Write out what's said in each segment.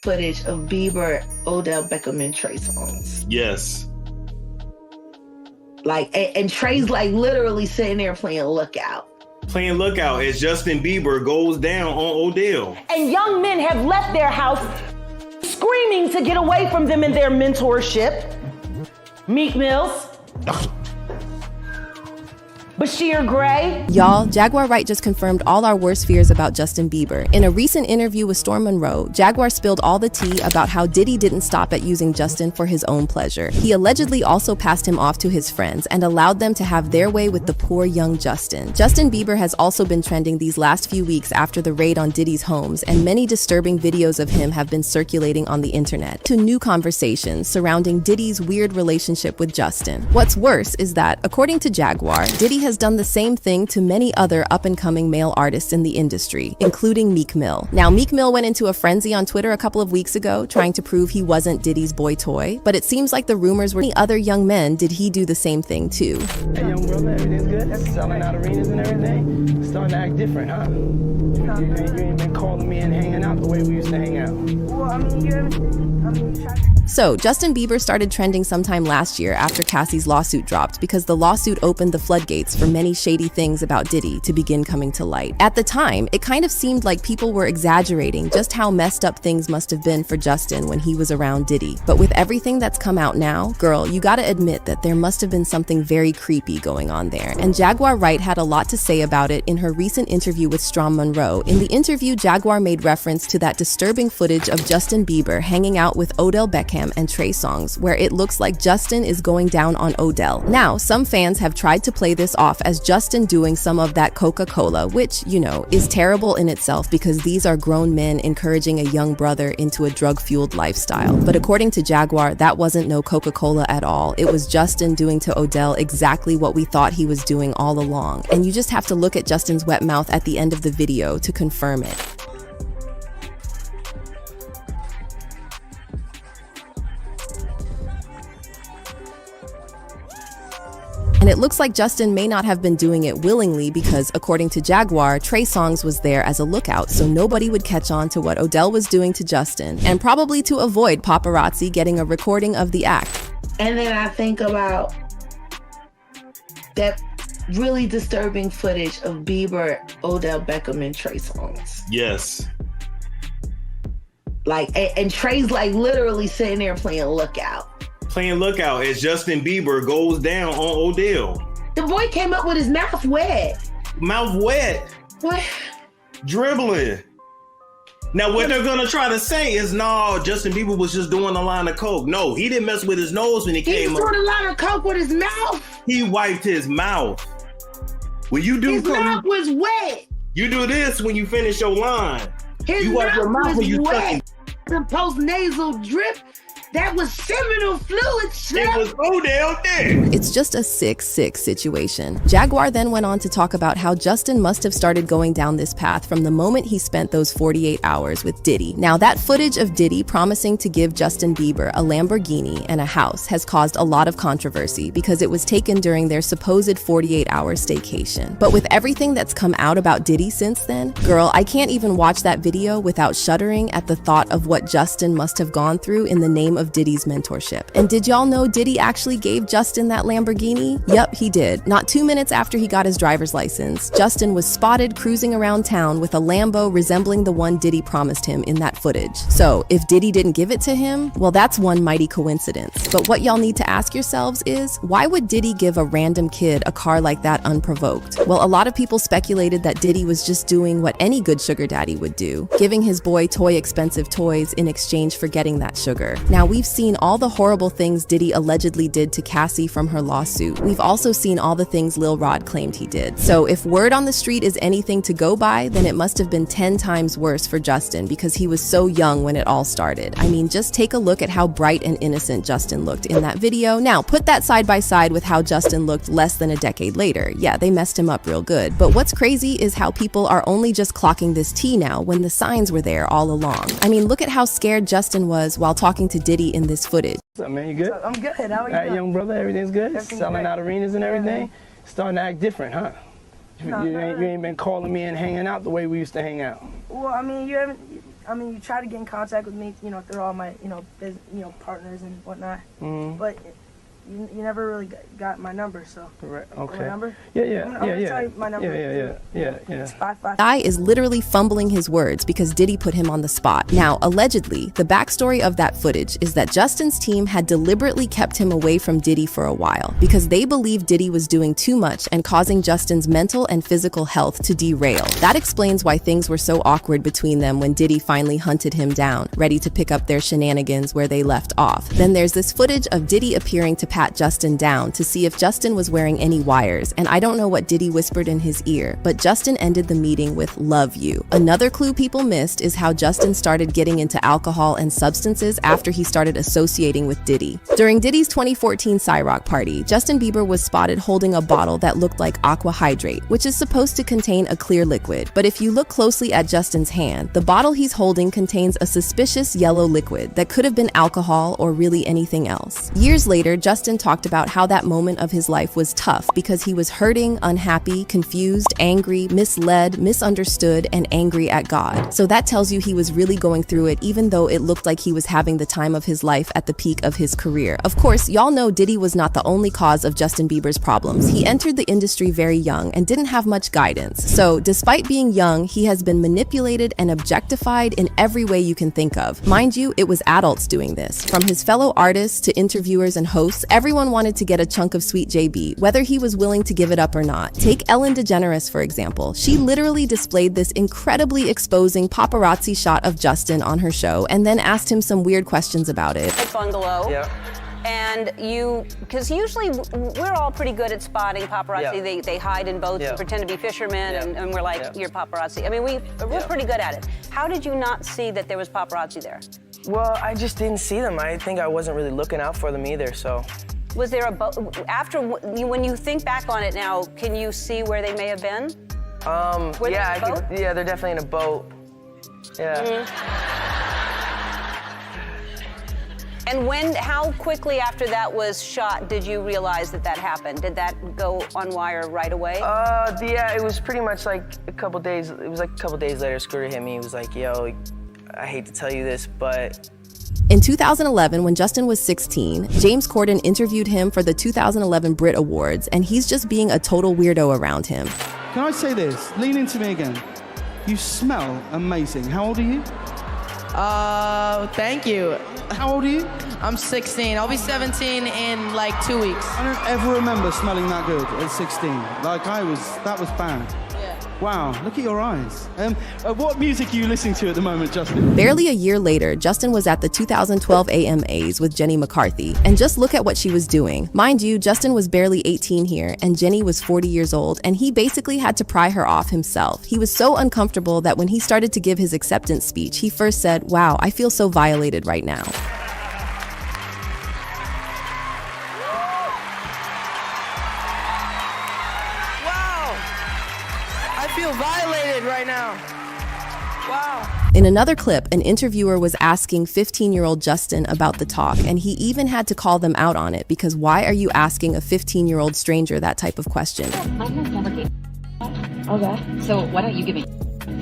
footage of Bieber, Odell Beckham, and Trey songs. Yes. Like, and Trey's like literally sitting there playing Lookout. Playing Lookout as Justin Bieber goes down on Odell. And young men have left their house screaming to get away from them and their mentorship. Meek Mills. Bashir Gray. Y'all, Jaguar Wright just confirmed all our worst fears about Justin Bieber. In a recent interview with Storm Monroe, Jaguar spilled all the tea about how Diddy didn't stop at using Justin for his own pleasure. He allegedly also passed him off to his friends and allowed them to have their way with the poor young Justin. Justin Bieber has also been trending these last few weeks after the raid on Diddy's homes, and many disturbing videos of him have been circulating on the internet, to new conversations surrounding Diddy's weird relationship with Justin. What's worse is that, according to Jaguar, Diddy has done the same thing to many other up-and-coming male artists in the industry, including Meek Mill. Now, Meek Mill went into a frenzy on Twitter a couple of weeks ago, trying to prove he wasn't Diddy's boy toy, but it seems like the rumors were any other young men did he do the same thing too. Hey, young brother, everything's good? That's selling out arenas and everything? It's starting to act different, huh? You ain't been calling me and hanging out the way we used to hang out. Well, I mean, So, Justin Bieber started trending sometime last year after Cassie's lawsuit dropped because the lawsuit opened the floodgates for many shady things about Diddy to begin coming to light. At the time, it kind of seemed like people were exaggerating just how messed up things must have been for Justin when he was around Diddy. But with everything that's come out now, girl, you gotta admit that there must have been something very creepy going on there. And Jaguar Wright had a lot to say about it in her recent interview with Storm Monroe. In the interview, Jaguar made reference to that disturbing footage of Justin Bieber hanging out with Odell Beckham and Trey songs, where it looks like Justin is going down on Odell. Now, some fans have tried to play this off as Justin doing some of that Coca-Cola, which, you know, is terrible in itself because these are grown men encouraging a young brother into a drug-fueled lifestyle. But according to Jaguar, that wasn't no Coca-Cola at all. It was Justin doing to Odell exactly what we thought he was doing all along. And you just have to look at Justin's wet mouth at the end of the video to confirm it. And it looks like Justin may not have been doing it willingly because, according to Jaguar, Trey Songz was there as a lookout so nobody would catch on to what Odell was doing to Justin, and probably to avoid paparazzi getting a recording of the act. And then I think about that really disturbing footage of Bieber, Odell Beckham, and Trey songs. Yes. Like, and Trey's like literally sitting there playing Lookout. Playing Lookout as Justin Bieber goes down on Odell. The boy came up with his mouth wet. Mouth wet. What? Dribbling. Now, what they're going to try to say is, no, Justin Bieber was just doing a line of coke. No, he didn't mess with his nose when he came was up. doing a line of coke with his mouth. He wiped his mouth. When you do his mouth was wet. You do this when you finish your line. His you wipe your mouth when you wet. The post-nasal drip. That was seminal fluid, Chef. It was Odell there. It's just a sick situation. Jaguar then went on to talk about how Justin must have started going down this path from the moment he spent those 48 hours with Diddy. Now, that footage of Diddy promising to give Justin Bieber a Lamborghini and a house has caused a lot of controversy because it was taken during their supposed 48-hour staycation. But with everything that's come out about Diddy since then, girl, I can't even watch that video without shuddering at the thought of what Justin must have gone through in the name of Diddy's mentorship. And did y'all know Diddy actually gave Justin that Lamborghini? Yup, he did. Not 2 minutes after he got his driver's license, Justin was spotted cruising around town with a Lambo resembling the one Diddy promised him in that footage. So, if Diddy didn't give it to him, well, that's one mighty coincidence. But what y'all need to ask yourselves is, why would Diddy give a random kid a car like that unprovoked? Well, a lot of people speculated that Diddy was just doing what any good sugar daddy would do, giving his boy expensive toys in exchange for getting that sugar. Now, we've seen all the horrible things Diddy allegedly did to Cassie from her lawsuit. We've also seen all the things Lil Rod claimed he did. So if word on the street is anything to go by, then it must have been 10 times worse for Justin because he was so young when it all started. I mean, just take a look at how bright and innocent Justin looked in that video. Now, put that side by side with how Justin looked less than a decade later. Yeah, they messed him up real good. But what's crazy is how people are only just clocking this tea now when the signs were there all along. I mean, look at how scared Justin was while talking to Diddy in this footage. What's up, man? You good? I'm good. How are you? Hey, young brother, everything's good? Everything's Selling great. out arenas and everything? Starting to act different, huh? You ain't been calling me and hanging out the way we used to hang out. Well, I mean, I mean, you try to get in contact with me, through all my, partners and whatnot. But you never really got my number, so. Right, okay. My number? Yeah. I'm gonna tell you my number. Yeah. It's 555. Guy is literally fumbling his words because Diddy put him on the spot. Now, allegedly, the backstory of that footage is that Justin's team had deliberately kept him away from Diddy for a while because they believed Diddy was doing too much and causing Justin's mental and physical health to derail. That explains why things were so awkward between them when Diddy finally hunted him down, ready to pick up their shenanigans where they left off. Then there's this footage of Diddy appearing to pat Justin down to see if Justin was wearing any wires, and I don't know what Diddy whispered in his ear, but Justin ended the meeting with "love you." Another clue people missed is how Justin started getting into alcohol and substances after he started associating with Diddy. During Diddy's 2014 Cyrock party, Justin Bieber was spotted holding a bottle that looked like aqua hydrate, which is supposed to contain a clear liquid, but if you look closely at Justin's hand, the bottle he's holding contains a suspicious yellow liquid that could have been alcohol or really anything else. Years later, Justin talked about how that moment of his life was tough because he was hurting, unhappy, confused, angry, misled, misunderstood, and angry at God. So that tells you he was really going through it, even though it looked like he was having the time of his life at the peak of his career. Of course, y'all know Diddy was not the only cause of Justin Bieber's problems. He entered the industry very young and didn't have much guidance. So despite being young, he has been manipulated and objectified in every way you can think of. Mind you, it was adults doing this. From his fellow artists to interviewers and hosts, everyone wanted to get a chunk of Sweet JB, whether he was willing to give it up or not. Take Ellen DeGeneres, for example. She literally displayed this incredibly exposing paparazzi shot of Justin on her show and then asked him some weird questions about it. Bungalow. Yeah. And because usually we're all pretty good at spotting paparazzi. Yeah. They hide in boats and pretend to be fishermen, and we're like, you're paparazzi. I mean, we're pretty good at it. How did you not see that there was paparazzi there? Well, I just didn't see them. I think I wasn't really looking out for them either, so. Was there a boat? When you think back on it now, can you see where they may have been? Were they in a boat? Yeah, they're definitely in a boat. Yeah. And how quickly after that was shot did you realize that happened? Did that go on wire right away? Yeah, it was pretty much like a couple days. It was like a couple days later, Scooter hit me. He was like, yo, I hate to tell you this, but. In 2011, when Justin was 16, James Corden interviewed him for the 2011 Brit Awards, and he's just being a total weirdo around him. Can I say this? Lean into me again. You smell amazing. How old are you? Thank you. How old are you? I'm 16. I'll be 17 in like 2 weeks. I don't ever remember smelling that good at 16. Like that was bad. Wow, look at your eyes. What music are you listening to at the moment, Justin? Barely a year later, Justin was at the 2012 AMAs with Jenny McCarthy, and just look at what she was doing. Mind you, Justin was barely 18 here, and Jenny was 40 years old, and he basically had to pry her off himself. He was so uncomfortable that when he started to give his acceptance speech, he first said, "Wow, I feel so violated right now." I feel violated right now. Wow. In another clip, an interviewer was asking 15-year-old Justin about the talk, and he even had to call them out on it because why are you asking a 15-year-old stranger that type of question? Okay. So why don't you give me?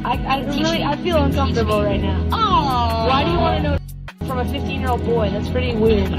I feel uncomfortable right now. Oh. Why do you want to know from a 15-year-old boy? That's pretty weird.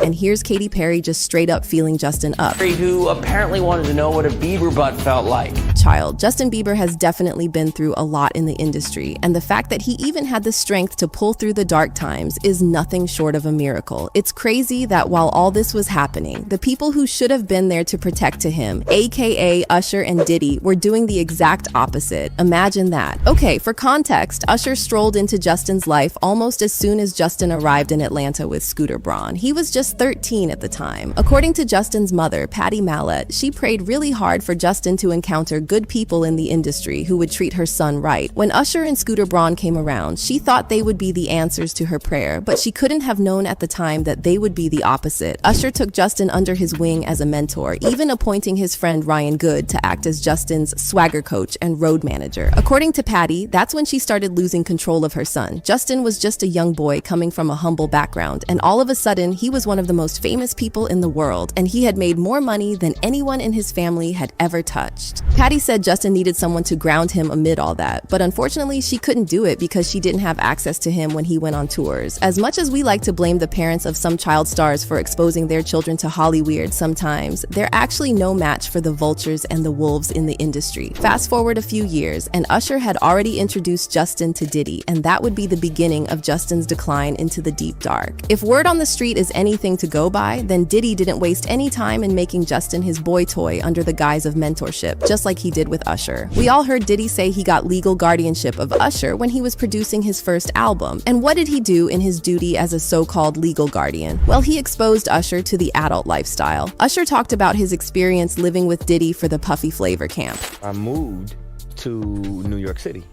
And here's Katy Perry just straight up feeling Justin up. Who apparently wanted to know what a Bieber butt felt like. Child, Justin Bieber has definitely been through a lot in the industry, and the fact that he even had the strength to pull through the dark times is nothing short of a miracle. It's crazy that while all this was happening, the people who should have been there to protect to him, aka Usher and Diddy, were doing the exact opposite. Imagine that. Okay, for context, Usher strolled into Justin's life almost as soon as Justin arrived in Atlanta with Scooter Braun. He was just 13 at the time. According to Justin's mother, Patty Mallett, she prayed really hard for Justin to encounter good people in the industry who would treat her son right. When Usher and Scooter Braun came around, she thought they would be the answers to her prayer, but she couldn't have known at the time that they would be the opposite. Usher took Justin under his wing as a mentor, even appointing his friend Ryan Good to act as Justin's swagger coach and road manager. According to Patty, that's when she started losing control of her son. Justin was just a young boy coming from a humble background, and all of a sudden, he was one one of the most famous people in the world, and he had made more money than anyone in his family had ever touched. Patty said Justin needed someone to ground him amid all that, but unfortunately she couldn't do it because she didn't have access to him when he went on tours. As much as we like to blame the parents of some child stars for exposing their children to Hollyweird sometimes, they're actually no match for the vultures and the wolves in the industry. Fast forward a few years, and Usher had already introduced Justin to Diddy, and that would be the beginning of Justin's decline into the deep dark. If word on the street is anything to go by, then Diddy didn't waste any time in making Justin his boy toy under the guise of mentorship, just like he did with Usher. We all heard Diddy say he got legal guardianship of Usher when he was producing his first album. And what did he do in his duty as a so-called legal guardian? Well, he exposed Usher to the adult lifestyle. Usher talked about his experience living with Diddy for the Puffy Flavor camp. I moved to New York City,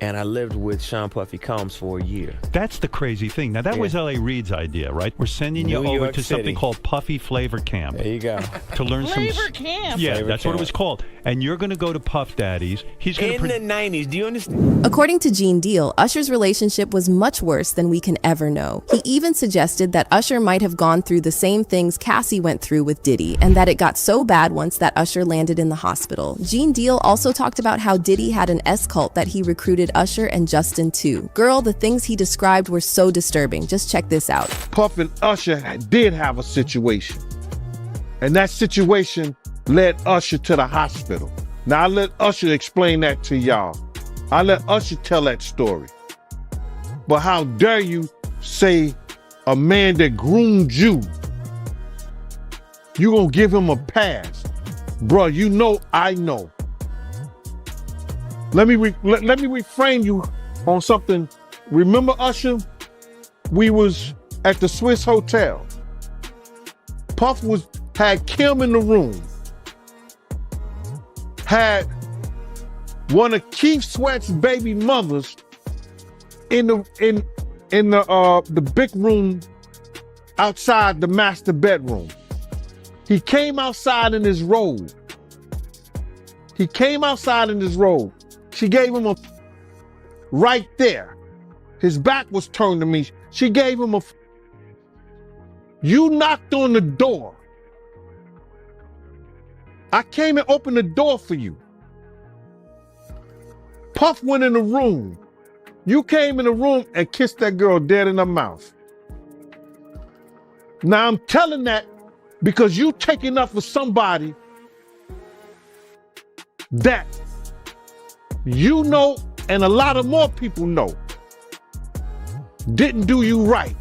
and I lived with Sean Puffy Combs for a year. That's the crazy thing. Now, that was L.A. Reid's idea, right? We're sending you over to something called Puffy Flavor Camp. There you go. To learn Flavor Camp. Yeah, Flavor that's Camp. what it was called. And you're going to go to Puff Daddy's. He's going In the 90s, do you understand? According to Gene Deal, Usher's relationship was much worse than we can ever know. He even suggested that Usher might have gone through the same things Cassie went through with Diddy, and that it got so bad once that Usher landed in the hospital. Gene Deal also talked about how Diddy had an S-cult that he recruited Usher and Justin to. Girl, the things he described were so disturbing. Just check this out. Puff and Usher did have a situation, and that situation led Usher to the hospital. Now I let Usher explain that to y'all. I let Usher tell that story. But how dare you say a man that groomed you, you gonna give him a pass? Bruh, you know I know. Let me reframe you on something. Remember Usher? We was at the Swiss Hotel. Puff had Kim in the room. Had one of Keith Sweat's baby mothers in the big room outside the master bedroom. He came outside in his robe. She gave him a right there. His back was turned to me. She gave him a. You knocked on the door. I came and opened the door for you. Puff went in the room. You came in the room and kissed that girl dead in her mouth. Now I'm telling that because you taking up for somebody that you know and a lot of more people know didn't do you right.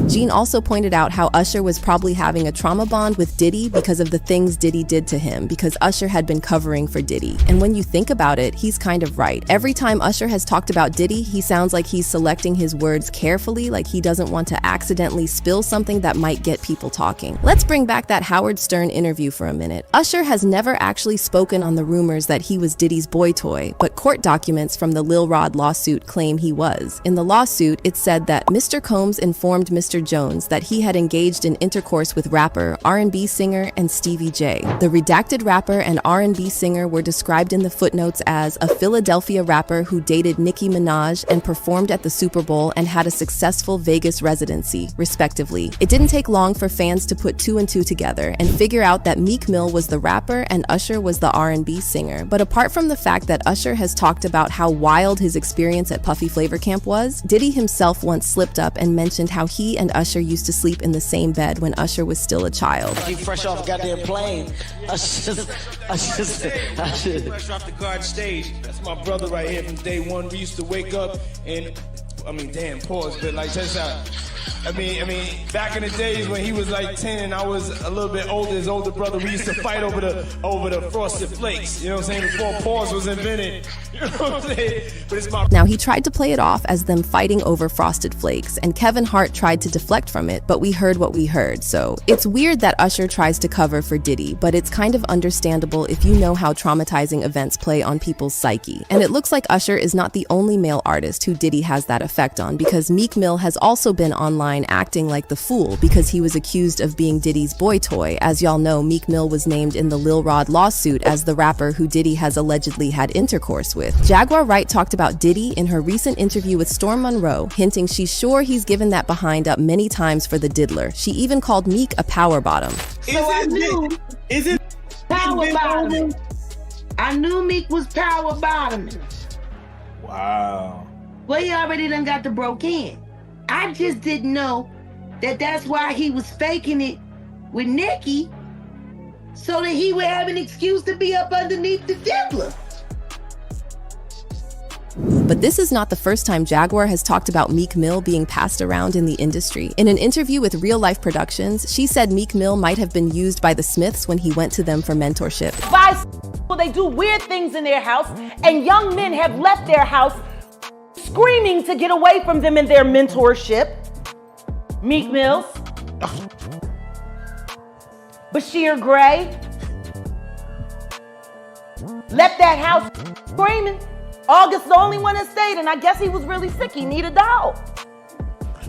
Gene also pointed out how Usher was probably having a trauma bond with Diddy because of the things Diddy did to him, because Usher had been covering for Diddy. And when you think about it, he's kind of right. Every time Usher has talked about Diddy, he sounds like he's selecting his words carefully, like he doesn't want to accidentally spill something that might get people talking. Let's bring back that Howard Stern interview for a minute. Usher has never actually spoken on the rumors that he was Diddy's boy toy, but court documents from the Lil Rod lawsuit claim he was. In the lawsuit, it said that Mr. Combs informed Mr. Jones that he had engaged in intercourse with rapper, R&B singer, and Stevie J. The redacted rapper and R&B singer were described in the footnotes as a Philadelphia rapper who dated Nicki Minaj and performed at the Super Bowl and had a successful Vegas residency, respectively. It didn't take long for fans to put two and two together and figure out that Meek Mill was the rapper and Usher was the R&B singer. But apart from the fact that Usher has talked about how wild his experience at Puffy Flavor Camp was, Diddy himself once slipped up and mentioned how he and Usher used to sleep in the same bed when Usher was still a child. He fresh off a goddamn plane. Fresh off the guard stage. That's my brother right here from day one. We used to wake up and, damn, pause, but like, check this out. Back in the days when he was like 10 and I was a little bit older, his older brother, we used to fight over the Frosted Flakes. You know what I'm saying? Before pause was invented. You know what I'm saying? But it's my. Now, he tried to play it off as them fighting over Frosted Flakes, and Kevin Hart tried to deflect from it, but we heard what we heard. So it's weird that Usher tries to cover for Diddy, but it's kind of understandable if you know how traumatizing events play on people's psyche. And it looks like Usher is not the only male artist who Diddy has that effect on, because Meek Mill has also been online online acting like the fool because he was accused of being Diddy's boy toy. As y'all know, Meek Mill was named in the Lil Rod lawsuit as the rapper who Diddy has allegedly had intercourse with. Jaguar Wright talked about Diddy in her recent interview with Storm Monroe, hinting she's sure he's given that behind up many times for the diddler. She even called Meek a power bottom. Is it power bottom? I knew Meek was power bottoming. Wow. Well, he already done got the broke in. I just didn't know that that's why he was faking it with Nicki, so that he would have an excuse to be up underneath the diddler. But this is not the first time Jaguar has talked about Meek Mill being passed around in the industry. In an interview with Real Life Productions, she said Meek Mill might have been used by the Smiths when he went to them for mentorship. They do weird things in their house, and young men have left their house screaming to get away from them in their mentorship. Meek Mills, Bashir Gray, left that house screaming. August the only one that stayed, and I guess he was really sick. He needed a dog.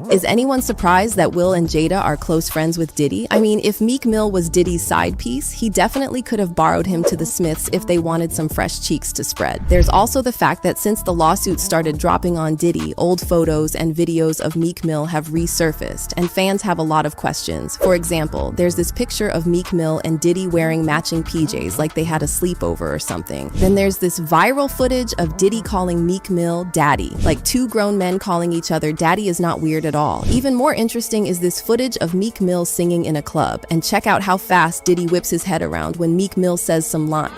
Is anyone surprised that Will and Jada are close friends with Diddy? I mean, if Meek Mill was Diddy's side piece, he definitely could have borrowed him to the Smiths if they wanted some fresh cheeks to spread. There's also the fact that since the lawsuit started dropping on Diddy, old photos and videos of Meek Mill have resurfaced, and fans have a lot of questions. For example, there's this picture of Meek Mill and Diddy wearing matching PJs like they had a sleepover or something. Then there's this viral footage of Diddy calling Meek Mill daddy, like two grown men calling each other daddy is not weird at all. Even more interesting is this footage of Meek Mill singing in a club, and check out how fast Diddy whips his head around when Meek Mill says some line.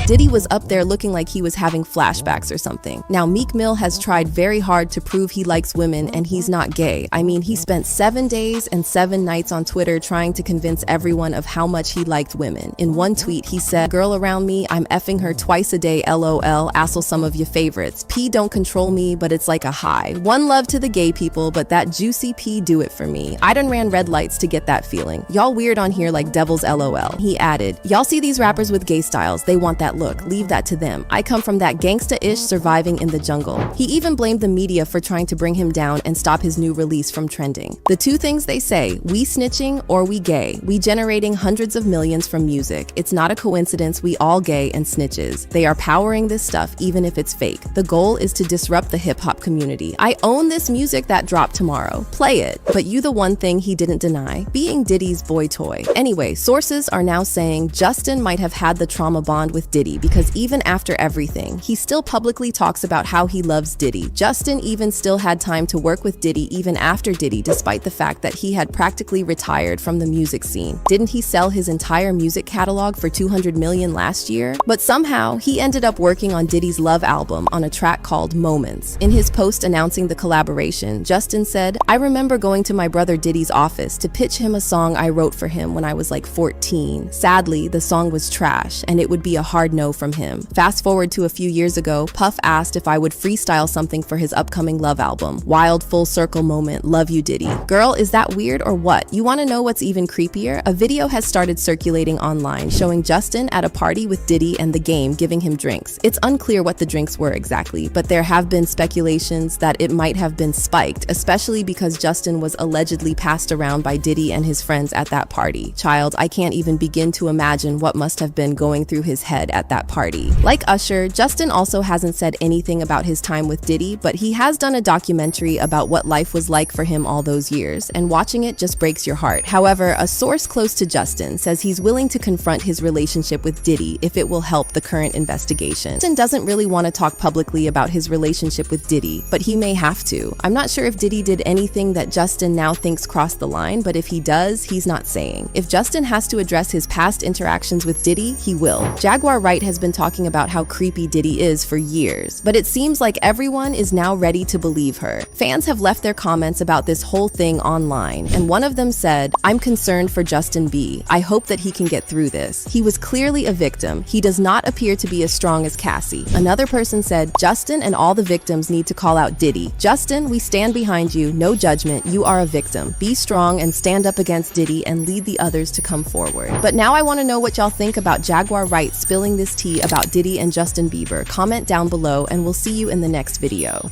Diddy was up there looking like he was having flashbacks or something. Now, Meek Mill has tried very hard to prove he likes women and he's not gay. I mean, he spent 7 days and 7 nights on Twitter trying to convince everyone of how much he liked women. In one tweet, he said, "Girl around me, I'm effing her twice a day, LOL, assle some of your favorites. P don't control me, but it's like a high. One love to the gay people, but that juicy P do it for me. I done ran red lights to get that feeling. Y'all weird on here like devil's LOL." He added, "Y'all see these rappers with gay styles, they want that look. Leave that to them. I come from that gangsta-ish surviving in the jungle." He even blamed the media for trying to bring him down and stop his new release from trending. The two things they say, we snitching or we gay. We generating hundreds of millions from music. It's not a coincidence we all gay and snitches. They are powering this stuff even if it's fake. The goal is to disrupt the hip-hop community. I own this music that dropped tomorrow. Play it. But you the one thing he didn't deny, being Diddy's boy toy. Anyway, sources are now saying Justin might have had the trauma bond with Diddy because even after everything, he still publicly talks about how he loves Diddy. Justin even still had time to work with Diddy even after Diddy, despite the fact that he had practically retired from the music scene. Didn't he sell his entire music catalog for $200 million last year? But somehow, he ended up working on Diddy's Love album on a track called Moments. In his post announcing the collaboration, Justin said, "I remember going to my brother Diddy's office to pitch him a song I wrote for him when I was like 14. Sadly, the song was trash, and it would be a hard no from him." Fast forward to a few years ago, Puff asked if I would freestyle something for his upcoming Love album. Wild full circle moment, love you Diddy. Girl, is that weird or what? You want to know what's even creepier? A video has started circulating online showing Justin at a party with Diddy and The Game giving him drinks. It's unclear what the drinks were exactly, but there have been speculations that it might have been spiked, especially because Justin was allegedly passed around by Diddy and his friends at that party. Child, I can't even begin to imagine what must have been going through his head at that party. Like Usher, Justin also hasn't said anything about his time with Diddy, but he has done a documentary about what life was like for him all those years, and watching it just breaks your heart. However, a source close to Justin says he's willing to confront his relationship with Diddy if it will help the current investigation. Justin doesn't really want to talk publicly about his relationship with Diddy, but he may have to. I'm not sure if Diddy did anything that Justin now thinks crossed the line, but if he does, he's not saying. If Justin has to address his past interactions with Diddy, he will. Jaguar Wright has been talking about how creepy Diddy is for years, but it seems like everyone is now ready to believe her. Fans have left their comments about this whole thing online, and one of them said, "I'm concerned for Justin B. I hope that he can get through this. He was clearly a victim. He does not appear to be as strong as Cassie." Another person said, "Justin and all the victims need to call out Diddy. Justin, we stand behind you. No judgment. You are a victim. Be strong and stand up against Diddy and lead the others to come forward." But now I want to know what y'all think about Jaguar Wright spilling this tea about Diddy and Justin Bieber. Comment down below, and we'll see you in the next video.